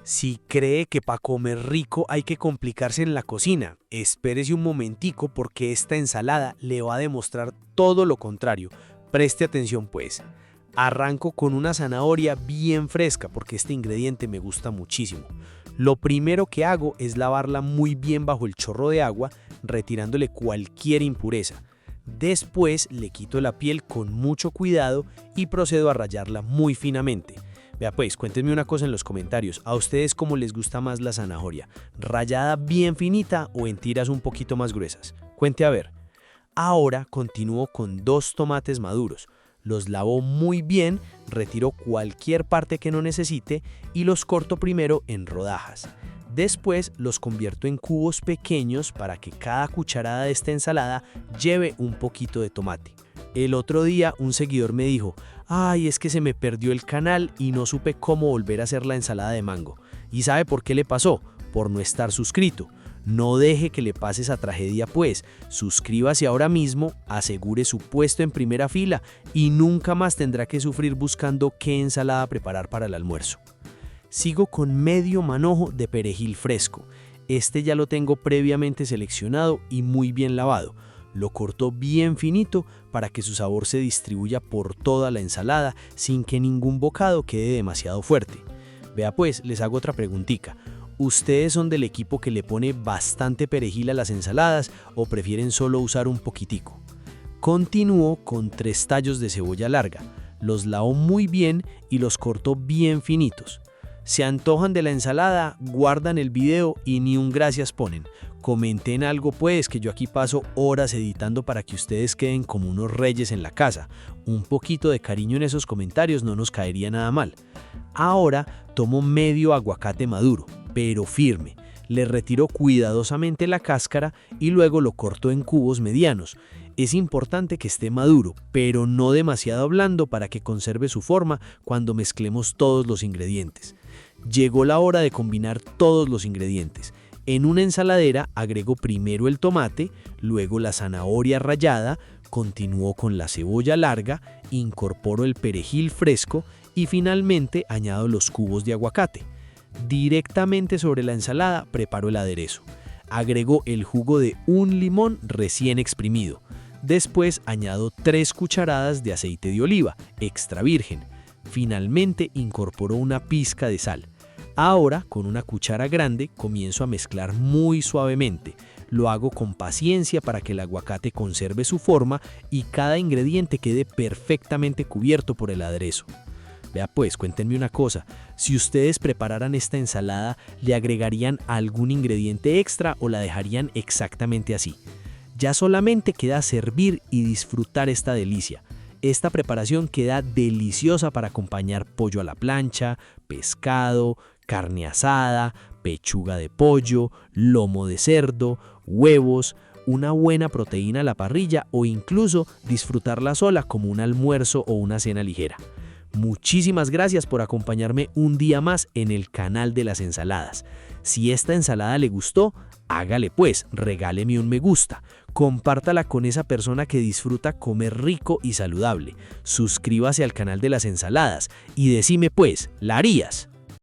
Si cree que para comer rico hay que complicarse en la cocina, espérese un momentico porque esta ensalada le va a demostrar todo lo contrario. Preste atención pues. Arranco con una zanahoria bien fresca porque este ingrediente me gusta muchísimo. Lo primero que hago es lavarla muy bien bajo el chorro de agua, retirándole cualquier impureza. Después le quito la piel con mucho cuidado y procedo a rallarla muy finamente. Vea pues, cuéntenme una cosa en los comentarios, ¿a ustedes cómo les gusta más la zanahoria? ¿Rallada bien finita o en tiras un poquito más gruesas? Cuente a ver. Ahora continúo con 2 tomates maduros. Los lavo muy bien, retiro cualquier parte que no necesite y los corto primero en rodajas. Después los convierto en cubos pequeños para que cada cucharada de esta ensalada lleve un poquito de tomate. El otro día un seguidor me dijo, ay, es que se me perdió el canal y no supe cómo volver a hacer la ensalada de mango. ¿Y sabe por qué le pasó? Por no estar suscrito. No deje que le pase esa tragedia pues, suscríbase ahora mismo, asegure su puesto en primera fila y nunca más tendrá que sufrir buscando qué ensalada preparar para el almuerzo. Sigo con medio manojo de perejil fresco. Este ya lo tengo previamente seleccionado y muy bien lavado. Lo corto bien finito para que su sabor se distribuya por toda la ensalada sin que ningún bocado quede demasiado fuerte. Vea pues, les hago otra preguntita. ¿Ustedes son del equipo que le pone bastante perejil a las ensaladas o prefieren solo usar un poquitico? Continúo con 3 tallos de cebolla larga. Los lavo muy bien y los corto bien finitos. ¿Se antojan de la ensalada? Guardan el video y ni un gracias ponen. Comenten algo pues, que yo aquí paso horas editando para que ustedes queden como unos reyes en la casa. Un poquito de cariño en esos comentarios no nos caería nada mal. Ahora tomo medio aguacate maduro, pero firme. Le retiro cuidadosamente la cáscara y luego lo corto en cubos medianos. Es importante que esté maduro, pero no demasiado blando para que conserve su forma cuando mezclemos todos los ingredientes. Llegó la hora de combinar todos los ingredientes. En una ensaladera agrego primero el tomate, luego la zanahoria rallada, continúo con la cebolla larga, incorporo el perejil fresco y finalmente añado los cubos de aguacate. Directamente sobre la ensalada preparo el aderezo. Agrego el jugo de un limón recién exprimido. Después añado 3 cucharadas de aceite de oliva, extra virgen. Finalmente incorporo una pizca de sal. Ahora, con una cuchara grande, comienzo a mezclar muy suavemente. Lo hago con paciencia para que el aguacate conserve su forma y cada ingrediente quede perfectamente cubierto por el aderezo. Vea pues, cuéntenme una cosa, si ustedes prepararan esta ensalada, ¿le agregarían algún ingrediente extra o la dejarían exactamente así? Ya solamente queda servir y disfrutar esta delicia. Esta preparación queda deliciosa para acompañar pollo a la plancha, pescado, carne asada, pechuga de pollo, lomo de cerdo, huevos, una buena proteína a la parrilla o incluso disfrutarla sola como un almuerzo o una cena ligera. Muchísimas gracias por acompañarme un día más en el canal de las ensaladas. Si esta ensalada le gustó, hágale pues, regáleme un me gusta, compártala con esa persona que disfruta comer rico y saludable, suscríbase al canal de las ensaladas y decime pues, ¿la harías?